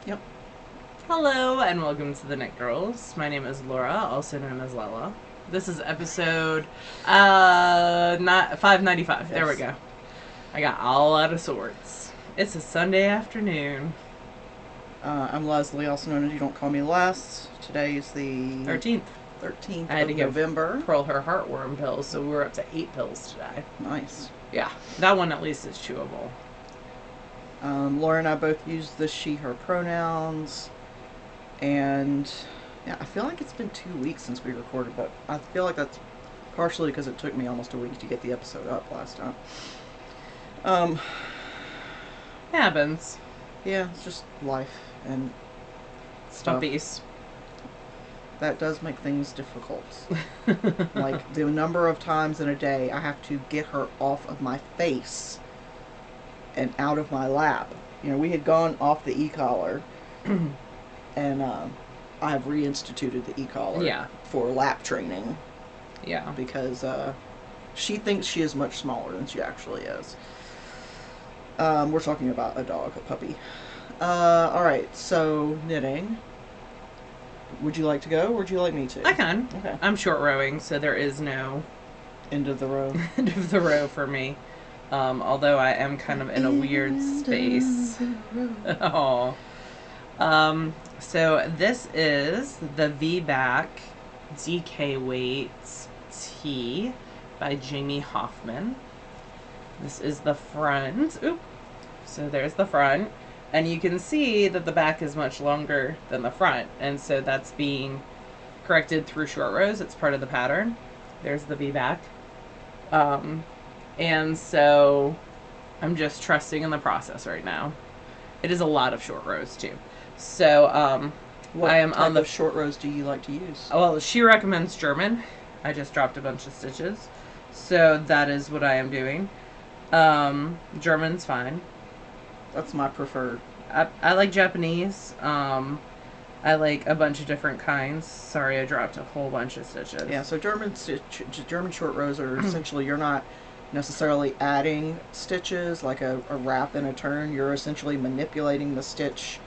Yep. Hello and welcome to the Knit Girls. My name is Laura, also known as Lella. This is episode not 595. There we Yes. go. I got all out of sorts. It's a Sunday afternoon. I'm Leslie, also known as You Don't Call Me Les. Today is the 13th. 13th I had to of give November. Pearl her heartworm pills, so we're up to 8 pills today. Nice. Yeah, that one at least is chewable. Laura and I both use the she, her pronouns. And yeah, I feel like it's been 2 weeks since we recorded, but I feel like that's partially because it took me almost a week to get the episode up last time. Happens. Yeah, it's just life and stuff. Puppies. That does make things difficult. Like the number of times in a day I have to get her off of my face and out of my lap. You know, we had gone off the e-collar, and I have reinstituted the e-collar Yeah. for lap training Yeah. because she thinks she is much smaller than she actually is. We're talking about a dog, a puppy. All right, so knitting. Would you like to go, or would you like me to? I can. Okay. I'm short rowing, so there is no End of the row. end of the row for me. Although I am kind of in a weird space. Oh. So this is the V-Back DK Weights Tee by Jamie Hoffman. This is the front. Oop. So there's the front. And you can see that the back is much longer than the front. And so that's being corrected through short rows. It's part of the pattern. There's the V-Back. And so I'm just trusting in the process right now. It is a lot of short rows too. So What I am type on the of short rows do you like to use? well, she recommends German. I just dropped a bunch of stitches. So that is what I am doing. German's fine. That's my preferred. I like Japanese. I like a bunch of different kinds. Sorry, I dropped a whole bunch of stitches. Yeah, so German short rows are essentially, you're not necessarily adding stitches like a wrap and a turn. You're essentially manipulating the stitch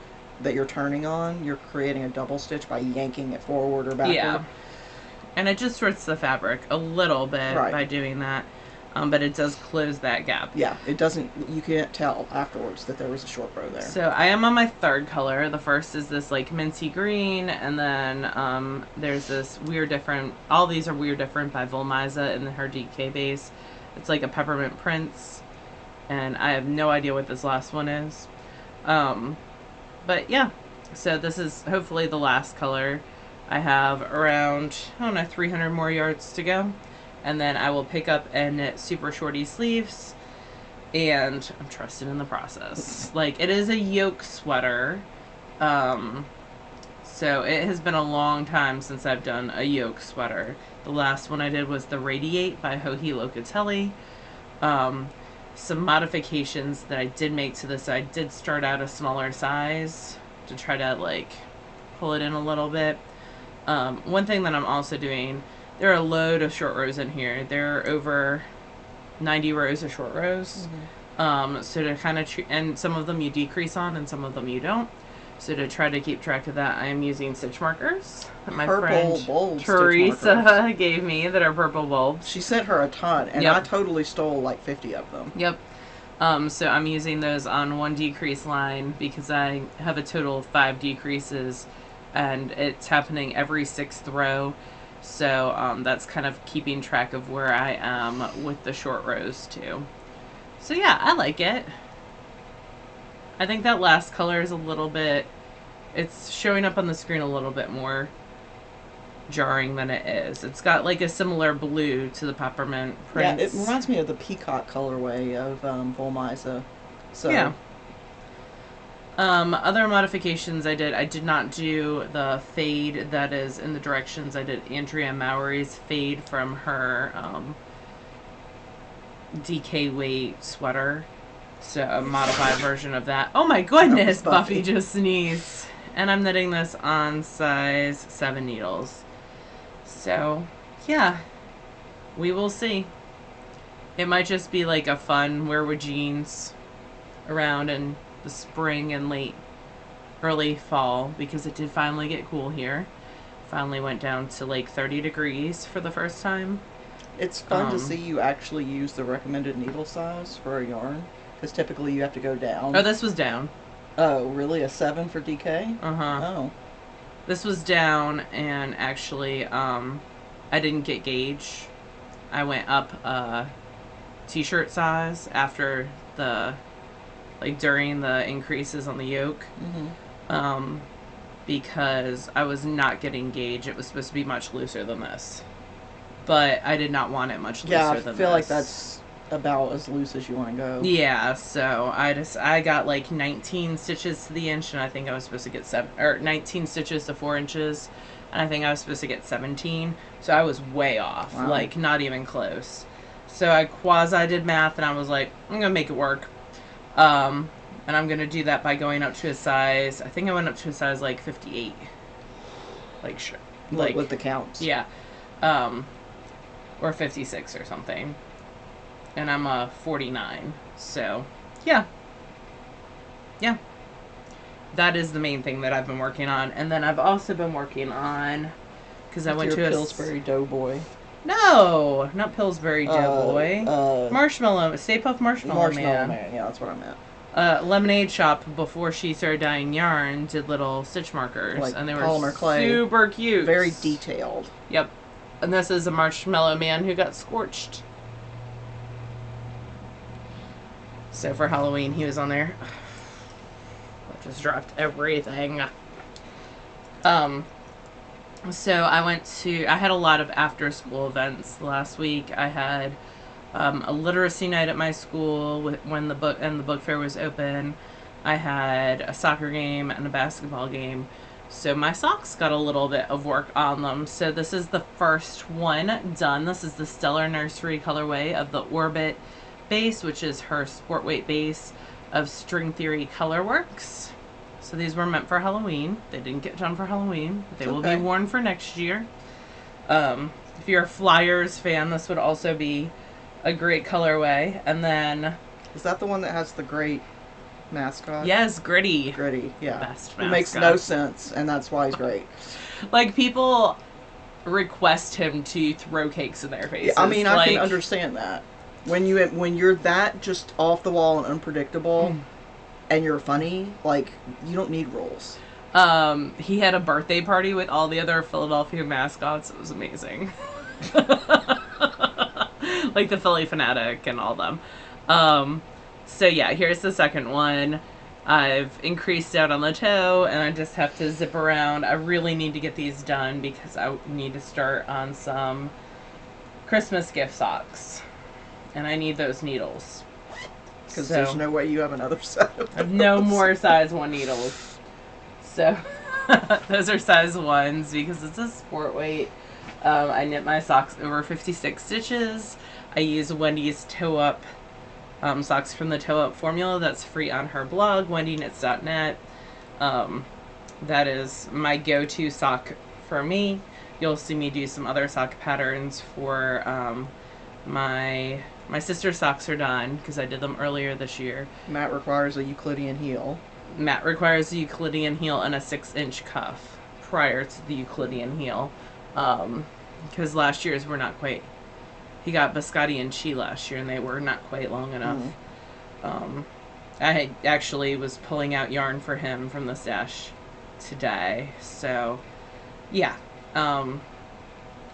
that you're turning on. You're creating a double stitch by yanking it forward or backward. Yeah. And it just sorts the fabric a little bit Right. by doing that. But it does close that gap. Yeah, it doesn't, you can't tell afterwards that there was a short row there. So I am on my third color. The first is this like minty green, and then there's this Weird Different. All these are Weird Different by Volmiza in her DK base. It's like a peppermint prince, and I have no idea what this last one is. But yeah, so this is hopefully the last color. I have around, I don't know, 300 more yards to go. And then I will pick up and knit super shorty sleeves. And I'm trusting in the process. Like, it is a yoke sweater. So it has been a long time since I've done a yoke sweater. The last one I did was the Radiate by Joji Locatelli. Some modifications that I did make to this. I did start out a smaller size to try to, like, pull it in a little bit. One thing that I'm also doing, there are a load of short rows in here. There are over 90 rows of short rows. So to kind of, and some of them you decrease on and some of them you don't. So to try to keep track of that, I am using stitch markers that my Purple friend bulb stitch markers. Teresa gave me that are purple bulbs. She sent her a ton, and Yep. I totally stole like 50 of them. Yep. So I'm using those on one decrease line because I have a total of 5 decreases, and it's happening every 6th row. So that's kind of keeping track of where I am with the short rows too. So yeah, I like it. I think that last color is a little bit, it's showing up on the screen a little bit more jarring than it is. It's got like a similar blue to the peppermint prints. Yeah, it reminds me of the peacock colorway of Volmiza. So Yeah. Other modifications I did not do the fade that is in the directions. I did Andrea Mowry's fade from her DK weight sweater. So a modified version of that. Oh my goodness, That was Buffy. Buffy just sneezed. And I'm knitting this on size 7 needles. So, yeah. We will see. It might just be like a fun wear with jeans around in the spring and late early fall because it did finally get cool here. Finally went down to like 30 degrees for the first time. It's fun to see you actually use the recommended needle size for a yarn, because typically you have to go down. Oh, this was down. Oh, really? A 7 for DK? Uh-huh. Oh. This was down, and actually, I didn't get gauge. I went up t-shirt size after during the increases on the yoke. Mm-hmm. Because I was not getting gauge. It was supposed to be much looser than this. But I did not want it much looser than this. Yeah, I feel like that's about as loose as you want to go. Yeah, so I got like 19 stitches to the inch, and I think I was supposed to get 19 stitches to 4 inches, and I think I was supposed to get 17. So I was way off, wow. Like not even close. So I quasi did math, and I was like, I'm gonna make it work. And I'm gonna do that by going up to a size. I think I went up to a size like 58. Like sure, like with the counts. Yeah, or 56 or something. And I'm a 49. So yeah. That is the main thing that I've been working on, and then I've also been working on because I went to a Pillsbury Doughboy. No, not Pillsbury Doughboy. Marshmallow, Stay Puft Marshmallow Man. Yeah, that's what I meant. Lemonade Shop, before she started dyeing yarn, did little stitch markers, like and they were polymer clay. Super cute, very detailed. Yep. And this is a Marshmallow Man who got scorched. So for Halloween, he was on there. I just dropped everything. So I had a lot of after school events last week. I had a literacy night at my school when the book fair was open. I had a soccer game and a basketball game. So my socks got a little bit of work on them. So this is the first one done. This is the Stellar Nursery colorway of the Orbit base, which is her sport weight base of String Theory Colorworks. So these were meant for Halloween. They didn't get done for Halloween. They will be worn for next year. If you're a Flyers fan, this would also be a great colorway. And then... Is that the one that has the great mascot? Yes, Gritty. Gritty, yeah. Best mascot. It makes no sense, and that's why he's great. Like, people request him to throw cakes in their faces. Yeah, I mean, I can understand that. When you're that just off the wall and unpredictable, and you're funny, like, you don't need rules. He had a birthday party with all the other Philadelphia mascots. It was amazing. Like the Philly Fanatic and all them. So yeah, here's the second one. I've increased out on the toe, and I just have to zip around. I really need to get these done because I need to start on some Christmas gift socks. And I need those needles. Because there's no way you have another set of those. I have no more size 1 needles. So, those are size 1s because it's a sport weight. I knit my socks over 56 stitches. I use Wendy's Toe Up socks from the Toe Up formula. That's free on her blog, wendyknits.net. That is my go-to sock for me. You'll see me do some other sock patterns for my sister's socks are done because I did them earlier this year. Matt requires a Euclidean heel. Matt requires a Euclidean heel and a 6-inch cuff prior to the Euclidean heel. Because last year's were not quite... He got Biscotti and Chi last year, and they were not quite long enough. I actually was pulling out yarn for him from the stash today. So, yeah.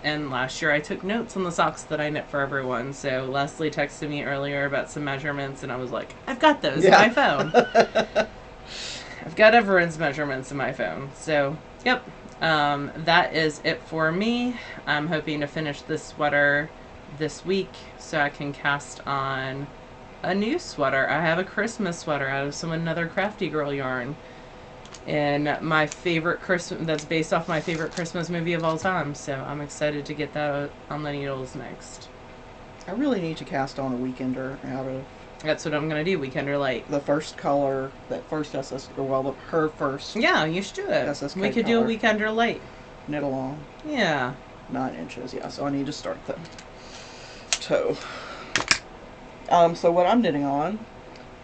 And last year I took notes on the socks that I knit for everyone. So Leslie texted me earlier about some measurements, and I was like, I've got those in my phone. I've got everyone's measurements in my phone. So, yep. That is it for me. I'm hoping to finish this sweater this week so I can cast on a new sweater. I have a Christmas sweater out of another Crafty Girl yarn. And my favorite Christmas, that's based off my favorite Christmas movie of all time. So I'm excited to get that on the needles next. I really need to cast on a Weekender out of... That's what I'm going to do, Weekender Light. The first color, that first SS, or well, her first... Yeah, you should do it. SSK we could do a Weekender Light. Knit along. Yeah. 9 inches, yeah. So I need to start the toe. So what I'm knitting on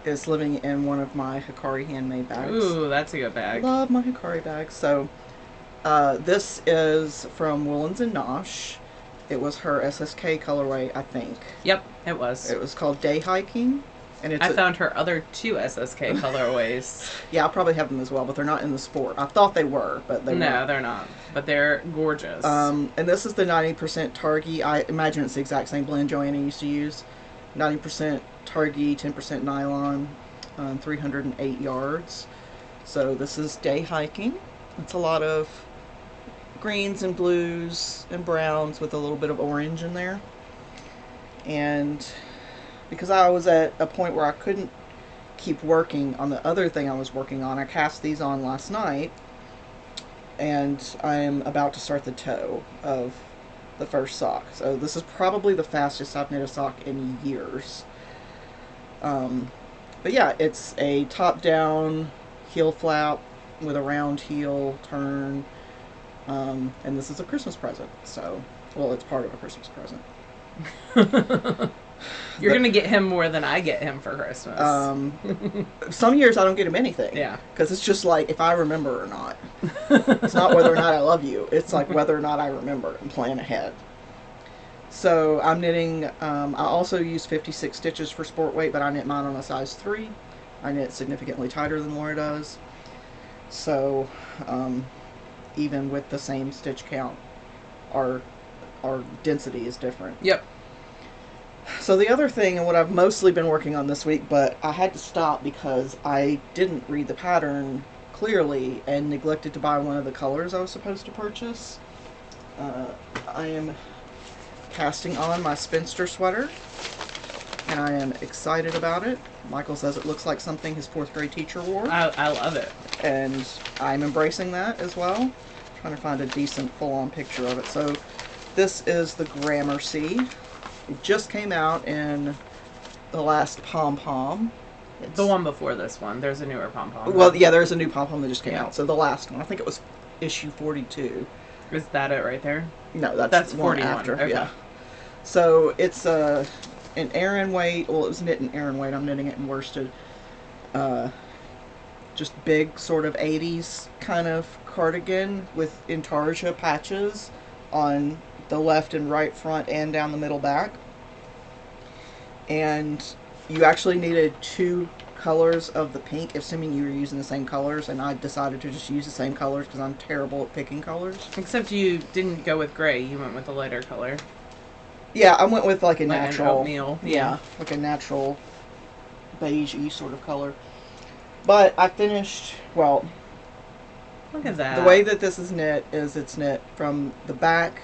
is living in one of my Hikari handmade bags. Ooh, that's a good bag. Love my Hikari bags. So this is from Woolens and Nosh. It was her SSK colorway, I think. Yep, it was. It was called Day Hiking. And I found her other 2 SSK colorways. Yeah, I'll probably have them as well, but they're not in the sport. I thought they were, but they weren't. No, they're not. But they're gorgeous. And this is the 90% Targhee. I imagine it's the exact same blend Joanna used to use. 90% Targhee, 10% nylon, 308 yards. So this is Day Hiking. It's a lot of greens and blues and browns with a little bit of orange in there. And because I was at a point where I couldn't keep working on the other thing I was working on, I cast these on last night, and I am about to start the toe of the first sock. So this is probably the fastest I've knit a sock in years. But yeah, it's a top-down heel flap with a round heel turn, and this is a Christmas present. So, well, it's part of a Christmas present. You're going to get him more than I get him for Christmas. Some years I don't get him anything. Yeah. Because it's just like if I remember or not. It's not whether or not I love you. It's like whether or not I remember and plan ahead. So I'm knitting, I also use 56 stitches for sport weight, but I knit mine on a size 3. I knit significantly tighter than Laura does. So even with the same stitch count, our density is different. Yep. So the other thing, and what I've mostly been working on this week, but I had to stop because I didn't read the pattern clearly and neglected to buy one of the colors I was supposed to purchase. I am casting on my Spinster sweater, and I am excited about it. Michael says it looks like something his 4th grade teacher wore. I love it. And I'm embracing that as well. Trying to find a decent full-on picture of it. So this is the Gramercy. It just came out in the last pom-pom. The one before this one. There's a newer pom-pom. Well, yeah, there's a new pom-pom that just came Yeah. out. So the last one, I think it was issue 42. Is that it right there? No, that's the one 41. after. Okay. Yeah. So it's an Aran weight. Well, it was knit in Aran weight. I'm knitting it in worsted. Just big sort of 80s kind of cardigan with Intarsia patches on the left and right front and down the middle back. And you actually needed 2 colors of the pink, assuming you were using the same colors, and I decided to just use the same colors because I'm terrible at picking colors. Except you didn't go with gray. You went with a lighter color. Yeah, I went with like a Like natural an oatmeal. Yeah, like a natural beige-y sort of color. But I finished, well, Look at that. the way that this is knit is it's knit from the back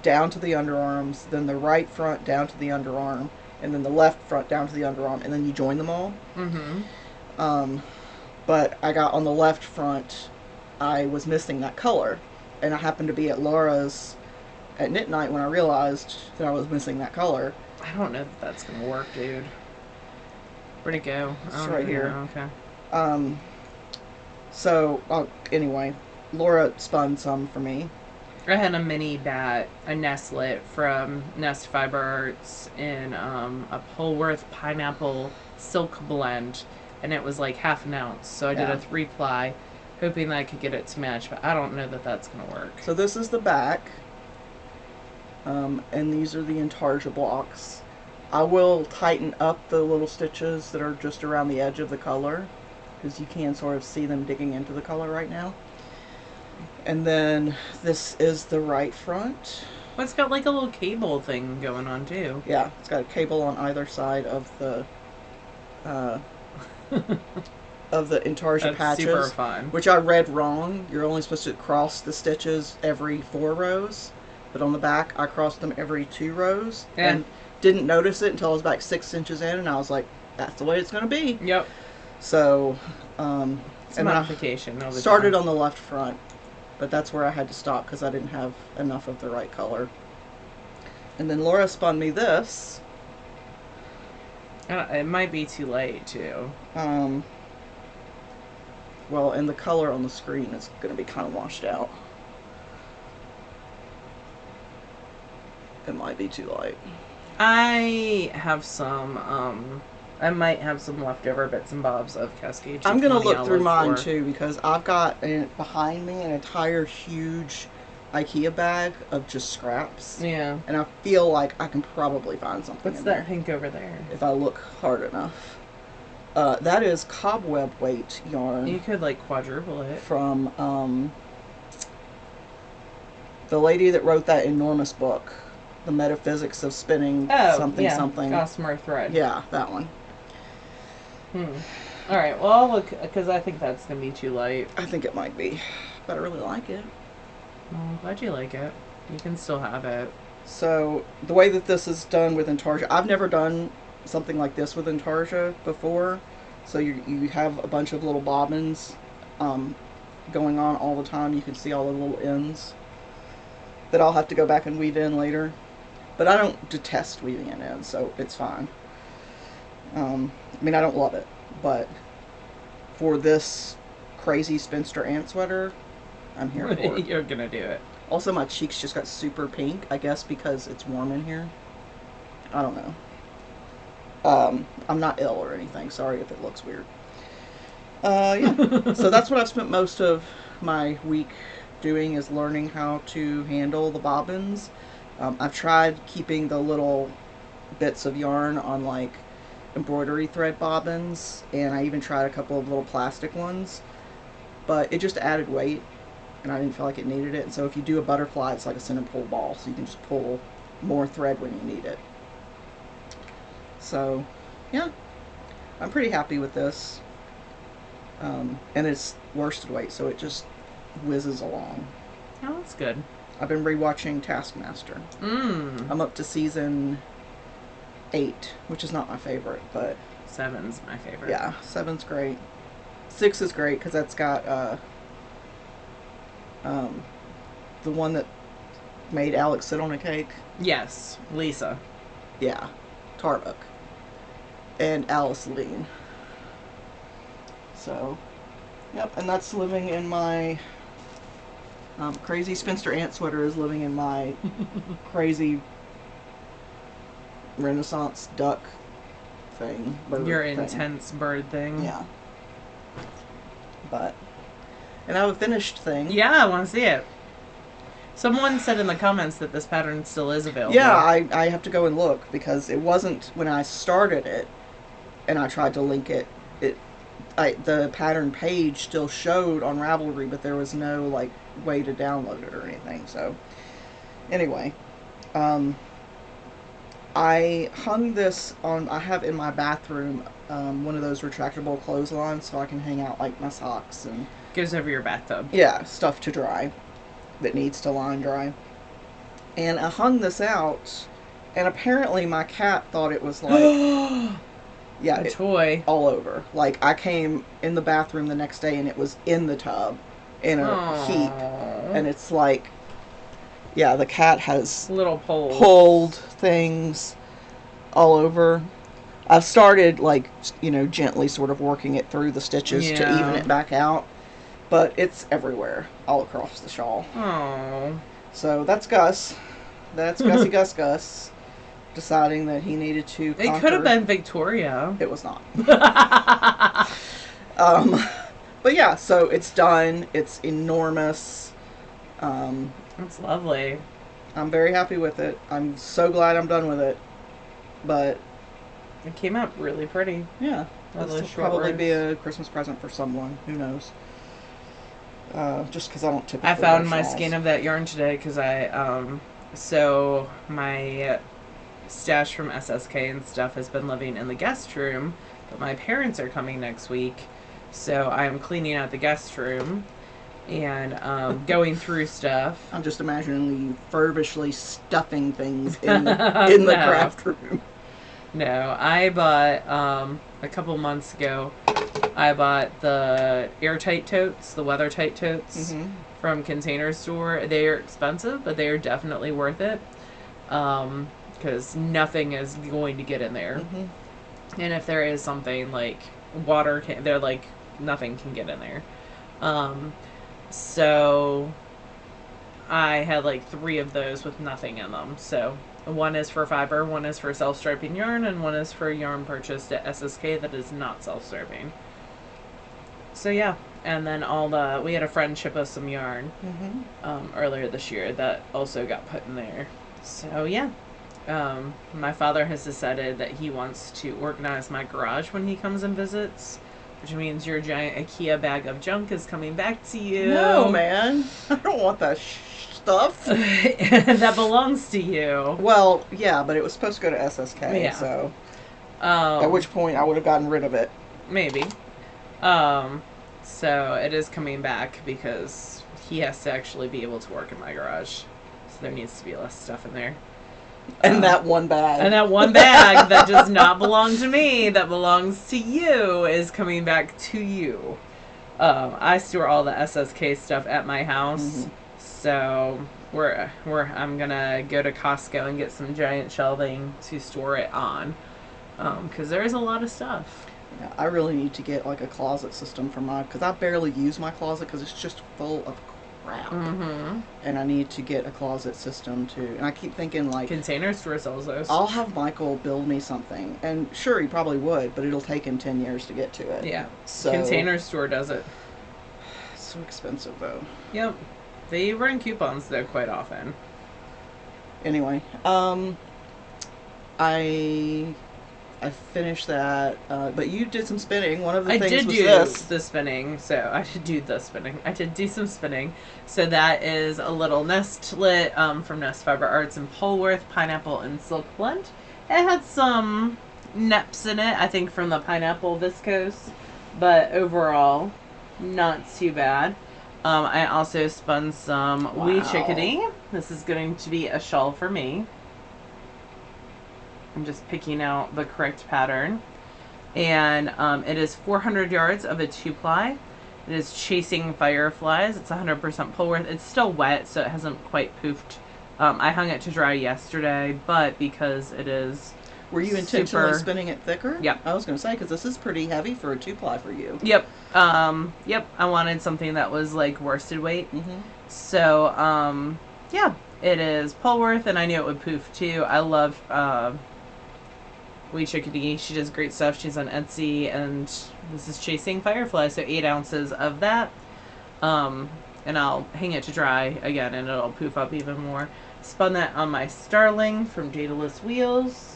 down to the underarms, then the right front down to the underarm, and then the left front down to the underarm, and then you join them all. Mm-hmm. But I got on the left front, I was missing that color, and I happened to be at Laura's at knit night when I realized that I was missing that color. I don't know if that's gonna work, dude. Where'd it go? It's I don't right know. here. Okay. So anyway, Laura spun some for me. I had a mini bat, a nestlet from Nest Fiber Arts in a Polworth pineapple silk blend, and it was like half an ounce. So I did Yeah. a 3-ply, hoping that I could get it to match, but I don't know that that's gonna work. So this is the back, and these are the Intarsia blocks. I will tighten up the little stitches that are just around the edge of the color, because you can sort of see them digging into the color right now. And then this is the right front. Well, it's got like a little cable thing going on too. Yeah, it's got a cable on either side of the Intarsia That's patches. super fun. Which I read wrong. You're only supposed to cross the stitches every 4 rows. But on the back, I crossed them every 2 rows. Yeah. And didn't notice it until I was about 6 inches in. And I was like, that's the way it's going to be. Yep. So, It's a and then modification. I started on the left front. But that's where I had to stop because I didn't have enough of the right color. And then Laura spun me this. It might be too late too. Well, and the color on the screen is going to be kind of washed out. It might be too light. I have some I might have some leftover bits and bobs of Cascade. I'm going to look I'll through mine for. too, because I've got behind me an entire huge IKEA bag of just scraps. Yeah. And I feel like I can probably find something What's in that there pink over there? if I look hard enough. That is cobweb weight yarn. You could like quadruple it. From the lady that wrote that enormous book, The Metaphysics of Spinning something. Gossamer thread. Yeah, that one. All right, well, I'll look, because I think that's going to be too light. I think it might be, but I really like it. Well, I'm glad you like it. You can still have it. So, the way that this is done with Intarsia, I've never done something like this with Intarsia before. So, you have a bunch of little bobbins going on all the time. You can see all the little ends that I'll have to go back and weave in later. But I don't detest weaving it in, so it's fine. I mean, I don't love it, but for this crazy spinster ant sweater, I'm here for it. You're gonna do it. Also, my cheeks just got super pink, I guess because it's warm in here. I don't know. I'm not ill or anything. Sorry if it looks weird. Yeah. So that's what I've spent most of my week doing, is learning how to handle the bobbins. I've tried keeping the little bits of yarn on like embroidery thread bobbins, and I even tried a couple of little plastic ones, but it just added weight and I didn't feel like it needed it. And so if you do a butterfly, it's like a center and pull ball, so you can just pull more thread when you need it. So yeah, I'm pretty happy with this, and it's worsted weight, so it just whizzes along. Oh, that's good. I've been rewatching Taskmaster. I'm up to season 8, which is not my favorite, but 7's my favorite. yeah, 7's great. 6 is great because that's got the one that made Alex sit on a cake. Yes, Lisa. Yeah, Tarbuck and Alice Lean. So, yep, and that's living in my crazy spinster ant sweater is living in my crazy Renaissance duck thing. Your thing. intense bird thing. Yeah. But, and I have a finished thing. Yeah, I want to see it. Someone said in the comments that this pattern still is available. Yeah, I have to go and look because it wasn't when I started it and I tried to link it. The pattern page still showed on Ravelry, but there was no like way to download it or anything. So anyway, I hung this on. I have in my bathroom one of those retractable clotheslines, so I can hang out like my socks and goes over your bathtub. Yeah, stuff to dry that needs to line dry. And I hung this out, and apparently my cat thought it was like yeah, a toy all over. Like I came in the bathroom the next day and it was in the tub in a heap, and it's like, yeah, the cat has little pulled things all over. I've started like, you know, gently sort of working it through the stitches to even it back out, but it's everywhere all across the shawl. Oh, so that's Gus. That's Gussie Gus deciding that he needed to conquer. It could have been Victoria. It was not. But yeah, so it's done. It's enormous. That's lovely. I'm very happy with it. I'm so glad I'm done with it. But it came out really pretty. Yeah, this will probably be a Christmas present for someone. Who knows? Just because I don't typically. I found my skein of that yarn today because so my stash from SSK and stuff has been living in the guest room, but my parents are coming next week, so I'm cleaning out the guest room and going through stuff. I'm just imagining you furbishly stuffing things in the craft room. No, I bought a couple months ago. I bought the airtight totes, the weather tight totes from Container Store. They are expensive, but they are definitely worth it. Because nothing is going to get in there. And if there is something like water, they're like, nothing can get in there. So I had like 3 of those with nothing in them. So One is for fiber, one is for self-striping yarn, and one is for yarn purchased at SSK that is not self-striping. So yeah, and then we had a friend ship us some yarn earlier this year that also got put in there. So yeah, my father has decided that he wants to organize my garage when he comes and visits, which means your giant IKEA bag of junk is coming back to you. No, man. I don't want that stuff. That belongs to you. Well, yeah, but it was supposed to go to SSK, Yeah. so at which point I would have gotten rid of it. Maybe. So it is coming back because he has to actually be able to work in my garage. So there needs to be less stuff in there. And that one bag. And that one bag that does not belong to me, that belongs to you, is coming back to you. I store all the SSK stuff at my house. So I'm gonna go to Costco and get some giant shelving to store it on. Because there is a lot of stuff. Yeah, I really need to get like a closet system for mine, because I barely use my closet because it's just full of crap. And I need to get a closet system too. And I keep thinking, like, Container Store sells those. I'll have Michael build me something, and sure, he probably would, but it'll take him 10 years to get to it. Yeah. So Container Store does it. It's so expensive though. Yep. They run coupons though quite often. Anyway, I finished that, but you did some spinning. One of the things was this. The spinning, so I did do the spinning. I did do some spinning. So that is a little nestlet from Nest Fiber Arts in Polworth, pineapple and silk blend. It had some neps in it, I think, from the pineapple viscose, but overall, not too bad. I also spun some Wee Chickadee. This is going to be a shawl for me. I'm just picking out the correct pattern. And it is 400 yards of a 2-ply. It is Chasing Fireflies. It's 100% Polworth. It's still wet, so it hasn't quite poofed. I hung it to dry yesterday, but because it is Were you intentionally spinning it thicker? Yep. I was going to say, because this is pretty heavy for a 2-ply for you. Yep. Yep. I wanted something that was like worsted weight. So, yeah, it is Polworth, and I knew it would poof too. I love Wee Chickadee. She does great stuff. She's on Etsy, and this is Chasing Fireflies, so 8 ounces of that. And I'll hang it to dry again, and it'll poof up even more. Spun that on my Starling from Daedalus Wheels.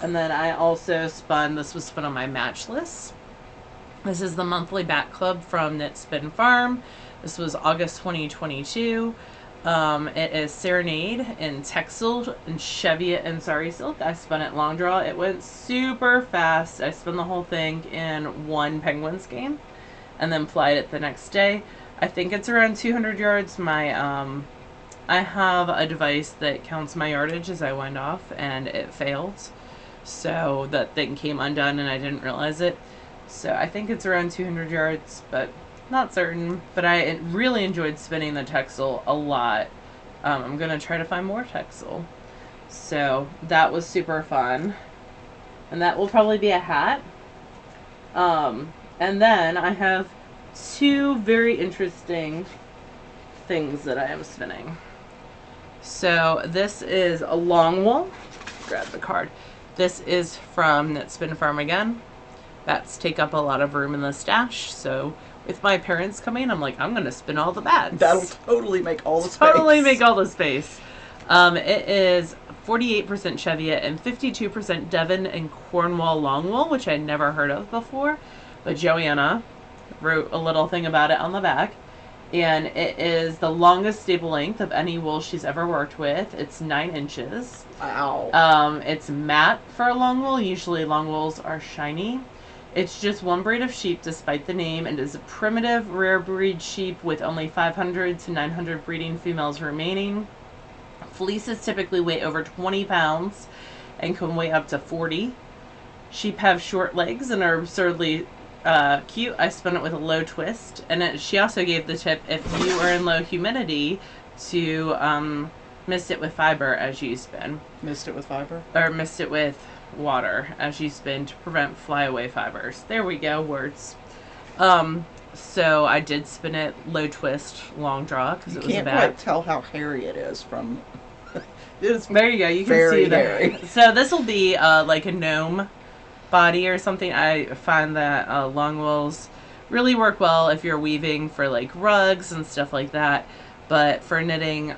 And then I also spun, this was spun on my Matchless. This is the monthly back club from Knit Spin Farm. This was August 2022. It is Serenade in Texel and Cheviot and Sari Silk. I spun it long draw. It went super fast. I spun the whole thing in one Penguins game and then plied it the next day. I think it's around 200 yards. I have a device that counts my yardage as I wind off, and it failed. So that thing came undone and I didn't realize it. So I think it's around 200 yards, but not certain. But I really enjoyed spinning the Texel a lot. I'm going to try to find more Texel. So that was super fun. And that will probably be a hat. And then I have 2 very interesting things that I am spinning. So this is a long wool. Grab the card. This is from Knit Spin Farm again. Bats take up a lot of room in the stash, so with my parents coming, I'm like, I'm going to spin all the bats. That'll totally make all the space. Totally make all the space. It is 48% Cheviot and 52% Devon and Cornwall Longwool, which I never heard of before, but Joanna wrote a little thing about it on the back. And it is the longest staple length of any wool she's ever worked with. It's 9 inches. Wow. It's matte for a long wool. Usually long wools are shiny. It's just one breed of sheep despite the name, and is a primitive rare breed sheep with only 500 to 900 breeding females remaining. Fleeces typically weigh over 20 pounds and can weigh up to 40. Sheep have short legs and are absurdly cute. I spun it with a low twist, and she also gave the tip, if you are in low humidity, to mist it with fiber as you spin. Mist it with fiber? Or mist it with water as you spin to prevent flyaway fibers. There we go, words. So I did spin it low twist, long draw, because it was a You can't quite tell how hairy it is from It is There you go. You can very see that. hairy. So this will be like a gnome body or something. I find that long wools really work well if you're weaving for like rugs and stuff like that. But for knitting,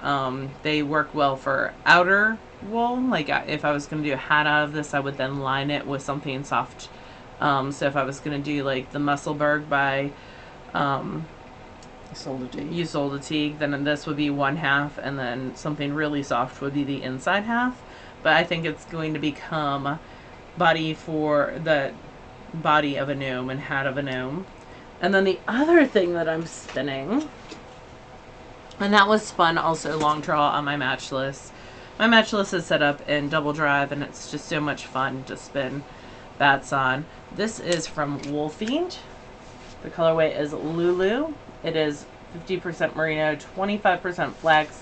they work well for outer wool. Like if I was going to do a hat out of this, I would then line it with something soft. So if I was going to do like the Musselburgh by Teague, then this would be one half, and then something really soft would be the inside half. But I think it's going to become body for the body of a gnome and hat of a gnome. And then the other thing that I'm spinning, and that was fun also, long draw on my matchless. My matchless is set up in double drive, and it's just so much fun to spin bats on. This is from Wool Fiend. The colorway is Lulu. It is 50% merino, 25% flax,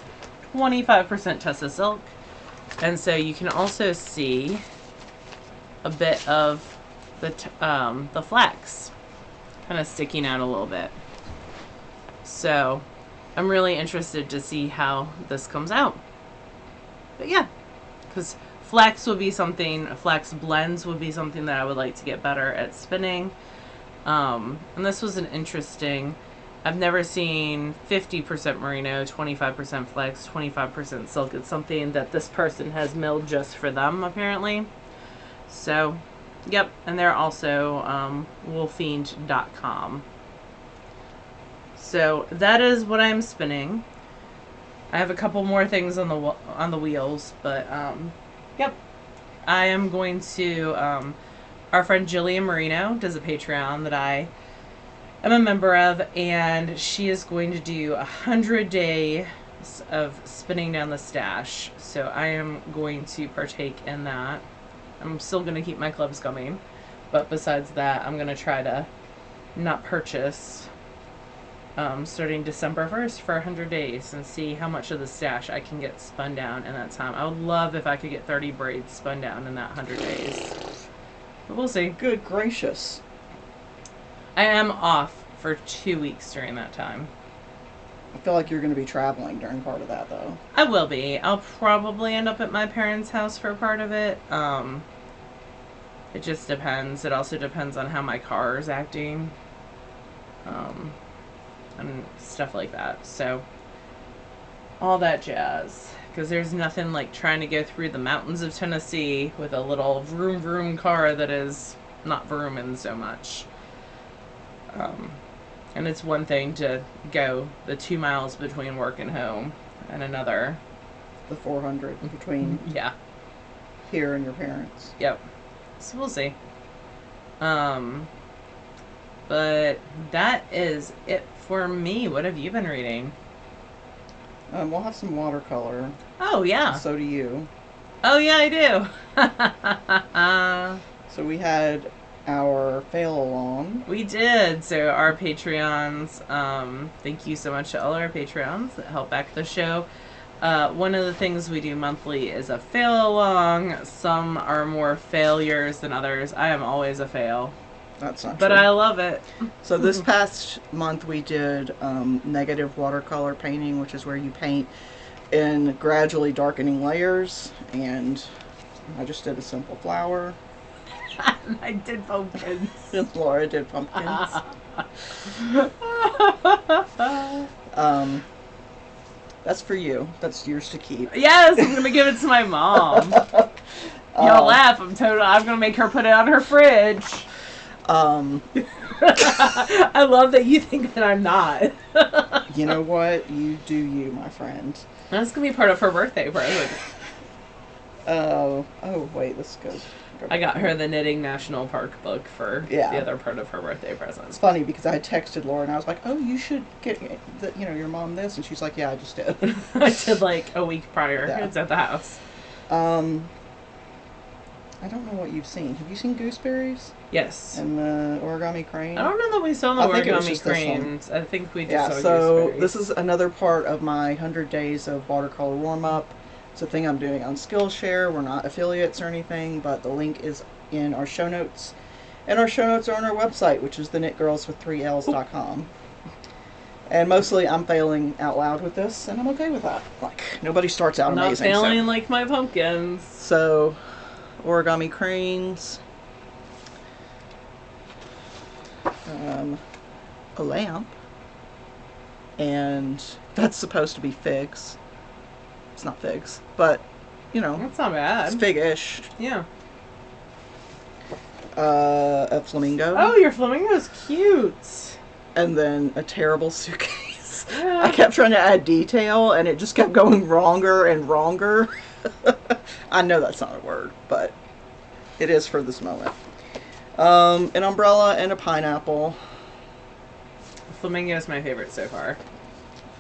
25% Tessa silk. And so you can also see a bit of the flax kind of sticking out a little bit. So I'm really interested to see how this comes out. But yeah, because flax would be something, flax blends would be something that I would like to get better at spinning. And this was an interesting, I've never seen 50% merino, 25% flax, 25% silk. It's something that this person has milled just for them, apparently. So, yep, and they're also woolfiend.com. So that is what I'm spinning. I have a couple more things on the wheels, but yep, I am going to. Our friend Jillian Marino does a Patreon that I am a member of, and she is going to do 100 days of spinning down the stash. So I am going to partake in that. I'm still going to keep my clubs coming, but besides that, I'm going to try to not purchase starting December 1st for 100 days and see how much of the stash I can get spun down in that time. I would love if I could get 30 braids spun down in that 100 days. But we'll see. Good gracious. I am off for 2 weeks during that time. I feel like you're going to be traveling during part of that, though. I will be. I'll probably end up at my parents' house for part of it. It just depends. It also depends on how my car is acting. And stuff like that. So, all that jazz. Because there's nothing like trying to go through the mountains of Tennessee with a little vroom vroom car that is not vrooming so much. And it's one thing to go the 2 miles between work and home, and another the 400 in between. Yeah. Here and your parents. Yep. So we'll see. But that is it for me. What have you been reading? We'll have some watercolor. Oh, yeah. So do you. Oh, yeah, I do. So we had our fail along. We did. So our Patreons, thank you so much to all our Patreons that help back the show. One of the things we do monthly is a fail along. Some are more failures than others. I am always a fail. That's not but true. I love it. So this past month we did negative watercolor painting, which is where you paint in gradually darkening layers, and I just did a simple flower. I did pumpkins. And Laura did pumpkins. That's for you. That's yours to keep. Yes, I'm gonna give it to my mom. Y'all laugh. I'm gonna make her put it on her fridge. I love that you think that I'm not. You know what? You do you, my friend. That's gonna be part of her birthday present. Oh, wait, this goes. I got her the Knitting National Park book for the other part of her birthday present. It's funny because I had texted Laura and I was like, "Oh, you should get your mom this," and she's like, "Yeah, I just did." I did like a week prior. Yeah. It's at the house. I don't know what you've seen. Have you seen Gooseberries? Yes. And the Origami Crane? I don't know that we saw the Origami Cranes. I think we just saw so this is another part of my 100 days of watercolor warm-up. It's a thing I'm doing on Skillshare. We're not affiliates or anything, but the link is in our show notes. And our show notes are on our website, which is TheKnitGirllswith3ls.com. And mostly I'm failing out loud with this, and I'm okay with that. Like, nobody starts out Not amazing. failing like my pumpkins. So, origami cranes. A lamp. And that's supposed to be figs. It's not figs, but, you know. That's not bad. It's fig-ish. Yeah. A flamingo. Oh, your flamingo's cute. And then a terrible suitcase. Yeah. I kept trying to add detail, and it just kept going wronger and wronger. I know that's not a word, but it is for this moment. An umbrella and a pineapple. Flamingo is my favorite so far.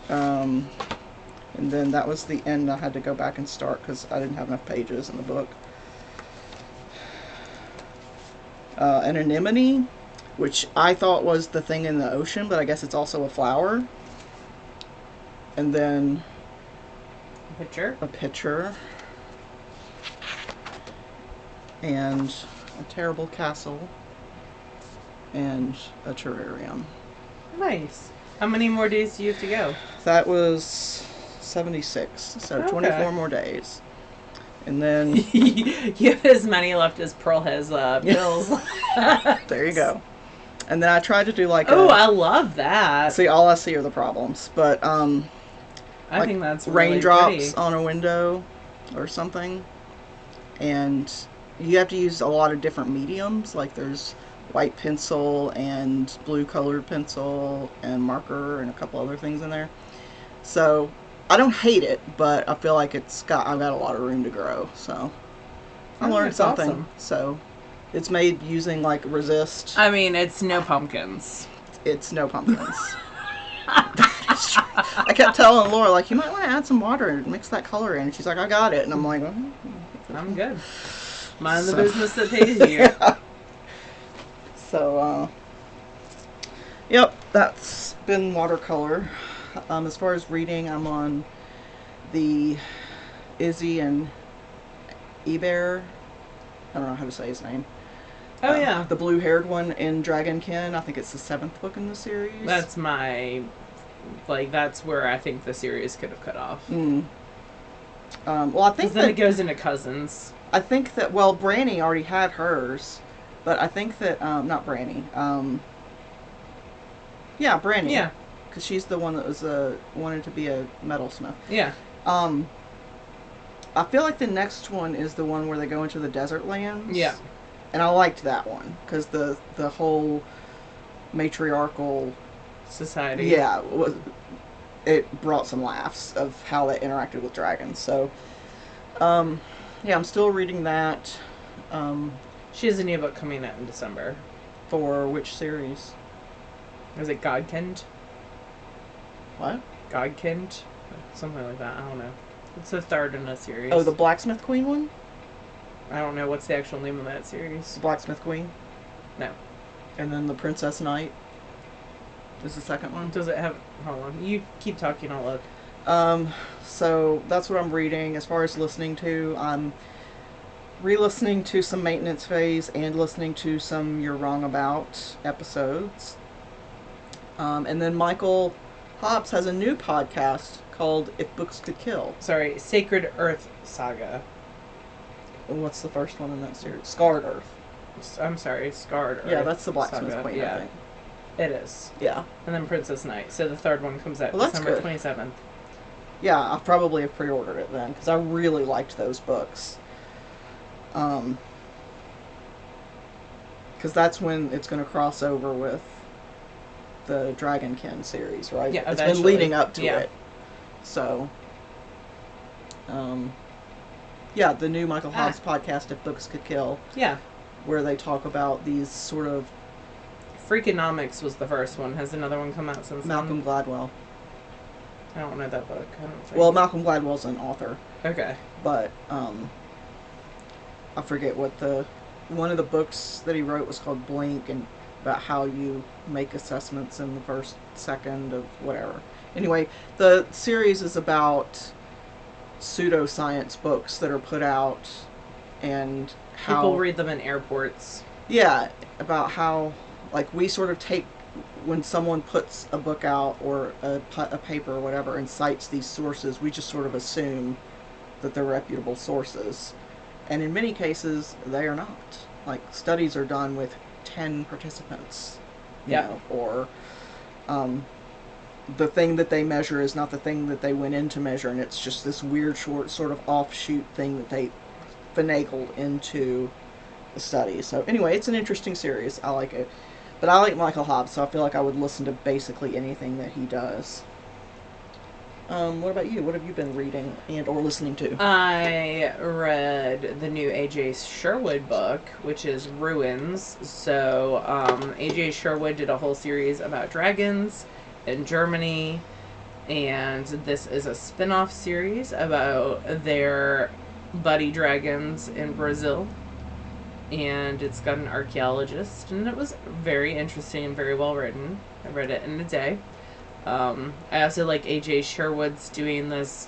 And then that was the end. I had to go back and start because I didn't have enough pages in the book. An anemone, which I thought was the thing in the ocean, but I guess it's also a flower. And then A pitcher. And a terrible castle. And a terrarium. Nice. How many more days do you have to go? That was 76, so Okay. 24 more days. And then You have as many left as Pearl has bills. there you go. And then I tried to do like I love that. see, all I see are the problems, but I like think that's really raindrops pretty. on a window or something. And you have to use a lot of different mediums, like there's white pencil and blue colored pencil and marker and a couple other things in there. So I don't hate it, but I feel like I've got a lot of room to grow. So I learned that's something. awesome. So it's made using like resist. I mean, it's no pumpkins. It's no pumpkins. I kept telling Laura, like, you might want to add some water and mix that color in. And she's like, I got it. And I'm like, I'm good. Mind the So- business that pays you. Yeah. So, yep, that's been watercolor. As far as reading, I'm on the Izzy and Eber. I don't know how to say his name. Oh, yeah. The blue-haired one in Dragonkin. I think it's the 7th book in the series. That's that's where I think the series could have cut off. Well, I think Because then it goes into cousins. I think that, well, Branny already had hers, but I think that, not Branny, yeah, Branny. Yeah. Because she's the one that was, wanted to be a metalsmith. Yeah. I feel like the next one is the one where they go into the desert lands. Yeah. And I liked that one, because the whole matriarchal, Society. yeah, it brought some laughs of how they interacted with dragons, so, yeah, I'm still reading that. She has a new book coming out in December. For which series? Is it Godkind? What? Godkind? Something like that. I don't know. It's the third in a series. Oh, the Blacksmith Queen one? I don't know what's the actual name of that series. The Blacksmith Queen? No. And then the Princess Knight is the second one. Does it have... Hold on. You keep talking, I'll look. So that's what I'm reading. As far as listening to, I'm re-listening to some Maintenance Phase and listening to some You're Wrong About episodes. And then Michael Hobbs has a new podcast called If Books Could Kill. Sorry, Sacred Earth Saga. What's the first one in that series? Scarred Earth. I'm sorry, Scarred Earth. Yeah, that's the Blacksmith Saga. Queen, Yeah, I think. it is. Yeah. And then Princess Knight. So the third one comes out Well, that's December good. 27th. Yeah, I probably have pre-ordered it then, because I really liked those books. Because that's when it's going to cross over with the Dragonkin series, right? Yeah, it's been eventually. leading up to Yeah. it. So, yeah, the new Michael Hobbs podcast, If Books Could Kill, Yeah. where they talk about these sort of Freakonomics was the first one. Has another one come out since Malcolm then? Gladwell. I don't know that book. I don't think. Well, Malcolm Gladwell's an author, Okay. but I forget what one of the books that he wrote was called Blink, and about how you make assessments in the first second of whatever. Anyway, the series is about pseudoscience books that are put out and how People read them in airports. yeah, about how like we sort of take when someone puts a book out or a paper or whatever and cites these sources, we just sort of assume that they're reputable sources. And in many cases, they are not. Like, studies are done with 10 participants, you know, or the thing that they measure is not the thing that they went in to measure, and it's just this weird, short, sort of offshoot thing that they finagled into the study. So anyway, it's an interesting series. I like it. But I like Michael Hobbs, so I feel like I would listen to basically anything that he does. What about you? What have you been reading and or listening to? I read the new A.J. Sherwood book, which is Ruins. So A.J. Sherwood did a whole series about dragons in Germany, and this is a spin-off series about their buddy dragons in Brazil. And it's got an archaeologist, and it was very interesting and very well written. I read it in a day. I also like A.J. Sherwood's doing this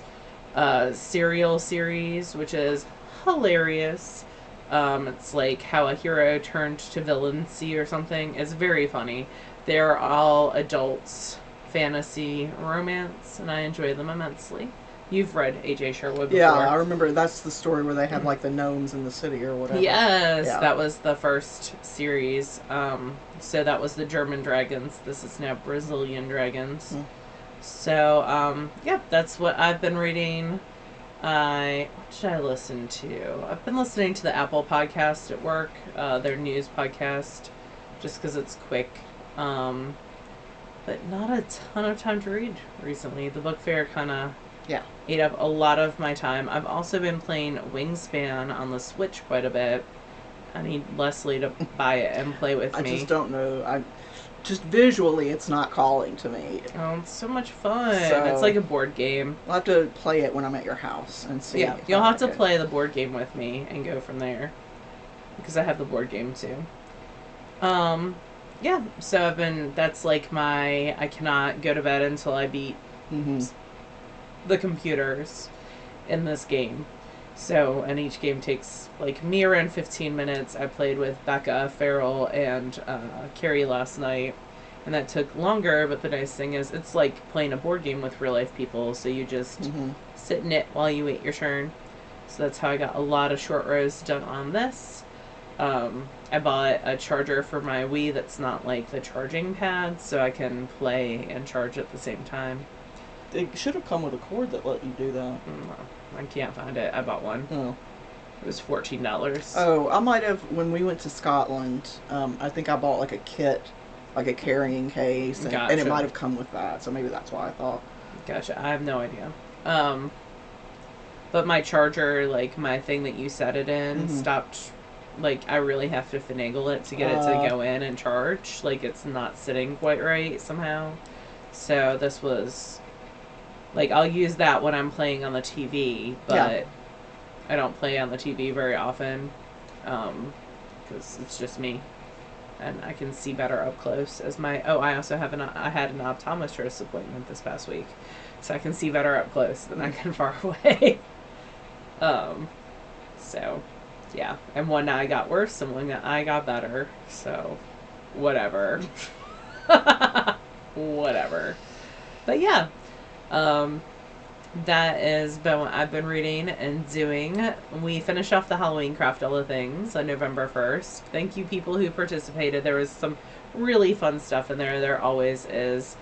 serial series, which is hilarious. It's like how a hero turned to villainy or something. It's very funny. They're all adults, fantasy, romance, and I enjoy them immensely. You've read A.J. Sherwood before. Yeah, I remember that's the story where they had like the gnomes in the city or whatever. Yes, yeah. That was the first series. So that was the German dragons. This is now Brazilian dragons. So, yeah, that's what I've been reading. What should I listen to? I've been listening to the Apple podcast at work, their news podcast, just because it's quick. But not a ton of time to read recently. The book fair kind of ate up a lot of my time. I've also been playing Wingspan on the Switch quite a bit. I need Leslie to buy it and play with me. I just don't know. Just visually, it's not calling to me. Oh, it's so much fun. So, it's like a board game. I'll have to play it when I'm at your house and see. Yeah, you'll have to play the board game with me and go from there. Because I have the board game too. Yeah, so that's like I cannot go to bed until I beat the computers in this game. So, and each game takes like me around 15 minutes. I played with Becca, Farrell, and Carrie last night, and that took longer, but the nice thing is it's like playing a board game with real life people, so you just sit in it while you wait your turn. So that's how I got a lot of short rows done on this. I bought a charger for my Wii that's not like the charging pad, so I can play and charge at the same time. It should have come with a cord that let you do that. I can't find it. I bought one. Oh. It was $14. Oh, I might have, when we went to Scotland, I think I bought like a kit, like a carrying case, and it might have come with that, so maybe that's why I thought. Gotcha. I have no idea. But my charger, like my thing that you set it in, stopped. Like, I really have to finagle it to get it to go in and charge. Like, it's not sitting quite right somehow. So this was, like, I'll use that when I'm playing on the TV, but I don't play on the TV very often, because it's just me. And I can see better up close as I also have I had an optometrist appointment this past week, so I can see better up close than I can far away. So, yeah. And one eye got worse and one eye got better, so whatever. Whatever. But yeah, that is what I've been reading and doing. We finished off the Halloween Craft All the Things on November 1st. Thank you, people who participated. There was some really fun stuff in there. There always is.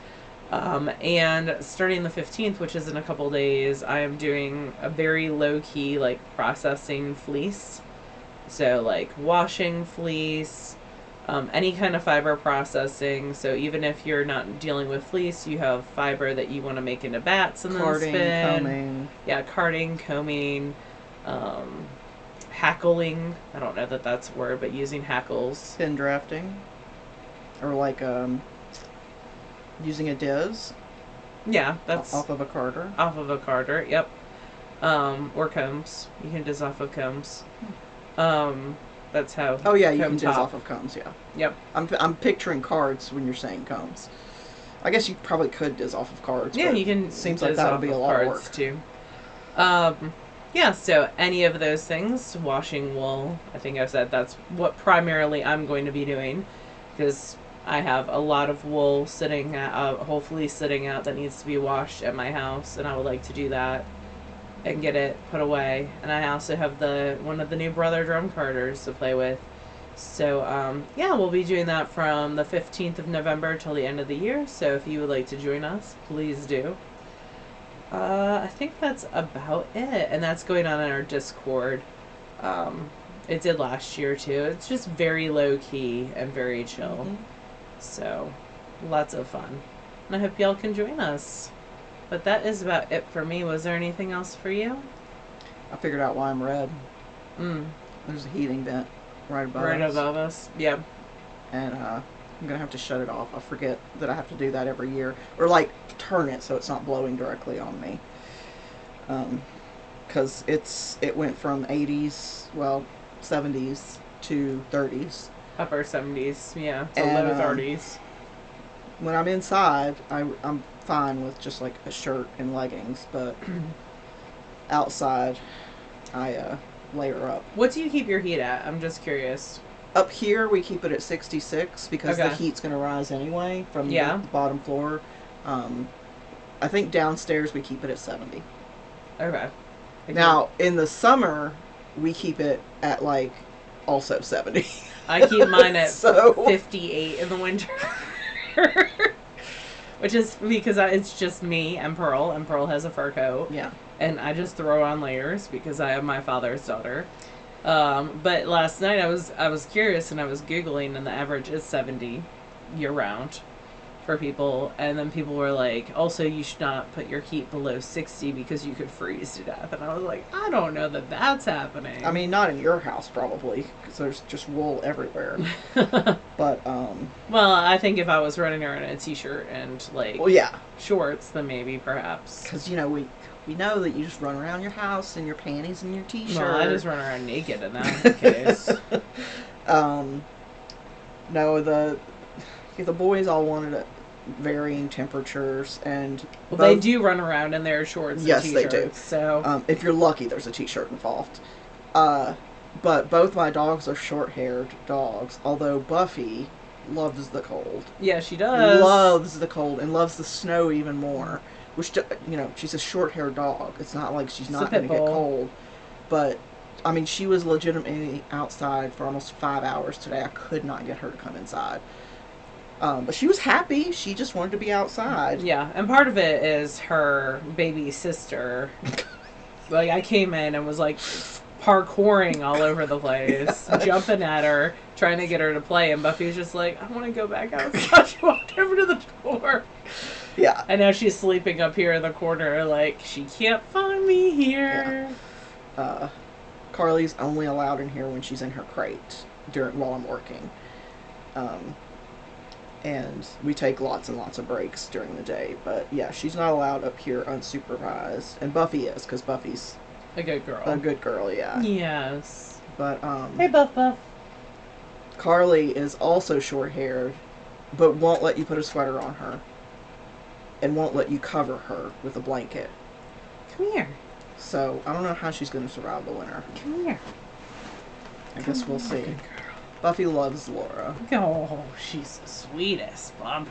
And starting the 15th, which is in a couple days, I am doing a very low-key, like, processing fleece. So, like, washing fleece, any kind of fiber processing. So even if you're not dealing with fleece, you have fiber that you want to make into bats and then spin. Combing. Yeah, carding, combing, hackling. I don't know that that's a word, but using hackles. Pin drafting. Or like using a diz. Yeah, that's off of a carder. Off of a carder, yep. Or combs. You can diz off of combs. That's how. Oh yeah, you can diz off of combs. Yeah. Yep. I'm picturing cards when you're saying combs. I guess you probably could diz off of cards. Yeah, you can. Seems like that would be a lot of work too. Yeah. So any of those things, washing wool. I think I said that's what primarily I'm going to be doing, because I have a lot of wool sitting hopefully sitting out that needs to be washed at my house, and I would like to do that and get it put away. And I also have one of the new Brother drum carters to play with. So yeah, we'll be doing that from the 15th of November till the end of the year. So if you would like to join us, please do. I think that's about it, and that's going on in our Discord. It did last year too. It's just very low key and very chill. Mm-hmm. So lots of fun. And I hope y'all can join us. But that is about it for me. Was there anything else for you? I figured out why I'm red. There's a heating vent right above us. Right above us, yeah. And I'm going to have to shut it off. I forget that I have to do that every year. Or, like, turn it so it's not blowing directly on me. Because it went from 80s, well, 70s to 30s. Upper 70s, yeah, to low 30s. When I'm inside, I'm fine with just, like, a shirt and leggings. But outside, I layer up. What do you keep your heat at? I'm just curious. Up here, we keep it at 66 because the heat's going to rise anyway from the bottom floor. I think downstairs we keep it at 70. Okay. Now, in the summer, we keep it at, like, also 70. I keep mine at 58 in the winter. Which is because it's just me and Pearl has a fur coat. Yeah. And I just throw on layers because I am my father's daughter. But last night I was curious and I was Googling, and the average is 70 year round for people. And then people were like, also you should not put your heat below 60 because you could freeze to death. And I was like, I don't know that that's happening. I mean, not in your house probably because there's just wool everywhere. But well, I think if I was running around in a t-shirt and like shorts, then maybe perhaps because we know that you just run around your house in your panties and your t-shirt. Well, I just run around naked in that case. No, the boys all wanted varying temperatures, and they do run around in their shorts. Yes, and t-shirts, they do. So if you're lucky, there's a t-shirt involved. But both my dogs are short-haired dogs. Although Buffy loves the cold. Yeah, she does. Loves the cold and loves the snow even more. Which, she's a short-haired dog. It's not like she's not going to get cold. But, I mean, she was legitimately outside for almost 5 hours today. I could not get her to come inside. But she was happy. She just wanted to be outside. Yeah, and part of it is her baby sister. Like, I came in and was, like, parkouring all over the place, jumping at her, trying to get her to play. And Buffy's just like, I want to go back outside. She walked over to the door. Yeah. And now she's sleeping up here in the corner, like, she can't find me here. Yeah. Carly's only allowed in here when she's in her crate while I'm working. And we take lots and lots of breaks during the day. But, yeah, she's not allowed up here unsupervised. And Buffy is, because Buffy's a good girl. A good girl, yeah. Yes. But, hey, Buff. Carly is also short-haired, but won't let you put a sweater on her. And won't let you cover her with a blanket. Come here. So, I don't know how she's going to survive the winter. Come here. I guess we'll see. Buffy loves Laura. Oh, she's the sweetest, Buffy.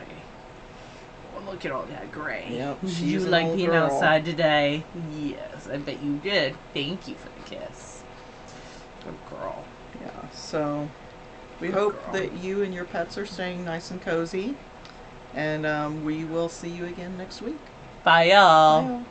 Oh, look at all that gray. Yep, she's you like being outside today? Yes, I bet you did. Thank you for the kiss. Good girl. Yeah, so we hope that you and your pets are staying nice and cozy. And we will see you again next week. Bye, y'all. Bye, y'all.